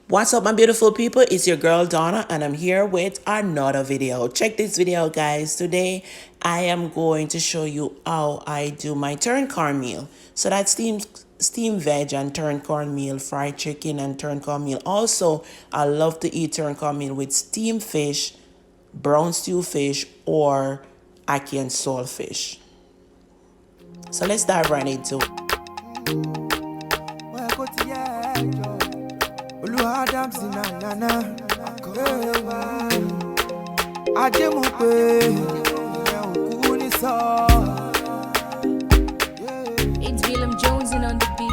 What's up, my beautiful people? It's your girl Donna, and I'm here with another video. Check this video, guys. Today I am going to show you how I do my turned cornmeal. So that's steamed veg and turned cornmeal, fried chicken and turned cornmeal. Also, I love to eat turned cornmeal with steamed fish, brown stew fish, or ackee and saltfish. So let's dive right into it. It's Willem Jones in on the beat.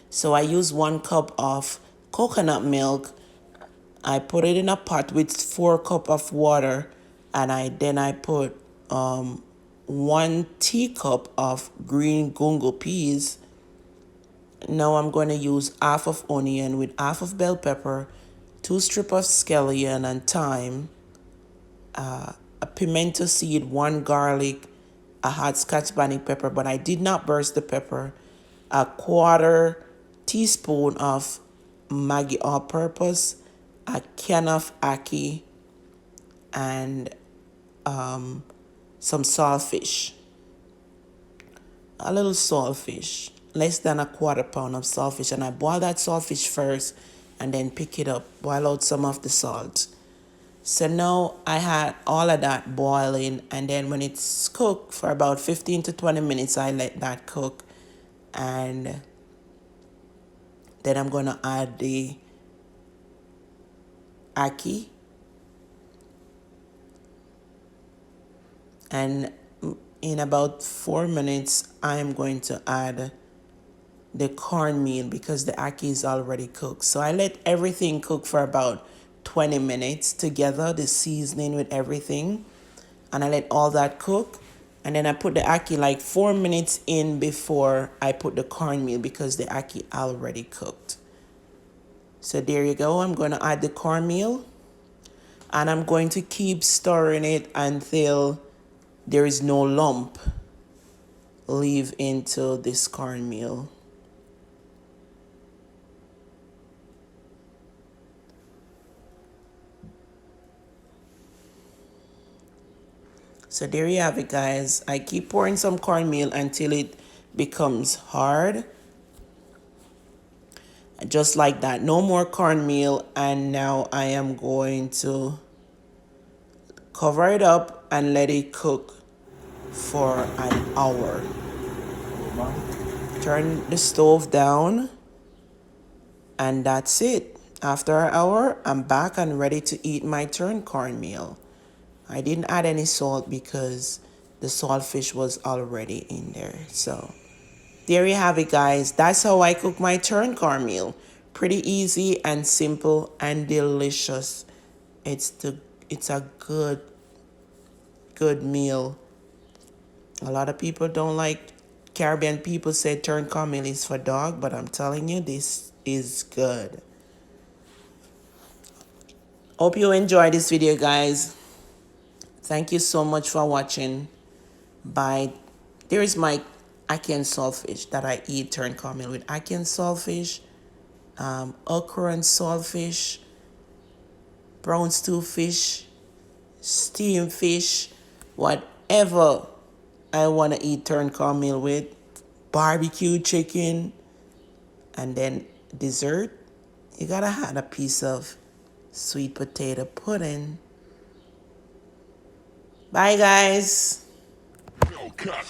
So I use 1 cup of coconut milk. I put it in a pot with 4 cups of water, and I put 1 teacup of green gungo peas. Now I'm going to use half of onion with half of bell pepper, 2 strips of scallion and thyme, a pimento seed, 1 garlic, a hot scotch bonnet pepper, but I did not burst the pepper, a 1/4 teaspoon of Maggie all-purpose, a can of Ackee, and some saltfish. A little saltfish, less than a 1/4 pound of saltfish, and I boil that saltfish first and then pick it up, boil out some of the salt. So now I had all of that boiling, and then when it's cooked for about 15 to 20 minutes, I let that cook, and then I'm going to add the ackee, and in about 4 minutes I'm going to add the cornmeal because the ackee is already cooked. So I let everything cook for about 20 minutes together, the seasoning with everything, and I let all that cook, and then I put the ackee like 4 minutes in before I put the cornmeal because the ackee already cooked. So there you go. I'm going to add the cornmeal, and I'm going to keep stirring it until there is no lump leave into this cornmeal. So there you have it, guys. I keep pouring some cornmeal until it becomes hard. Just like that. No more cornmeal. And now I am going to cover it up and let it cook for an hour. Turn the stove down, and that's it. After an hour, I'm back and ready to eat my turned cornmeal. I didn't add any salt because the saltfish was already in there. So there you have it, guys. That's how I cook my turned cornmeal. Pretty easy and simple and delicious. It's a good meal. A lot of people don't like, Caribbean people say turned cornmeal is for dog, but I'm telling you, this is good. Hope you enjoyed this video, guys. Thank you so much for watching. Bye. There is my ackee and saltfish that I eat turned cornmeal with. Ackee and saltfish, okra and saltfish, brown stew fish, steamed fish, whatever I want to eat turned cornmeal with, barbecue chicken, and then dessert, you gotta have a piece of sweet potato pudding. Bye, guys. Cut.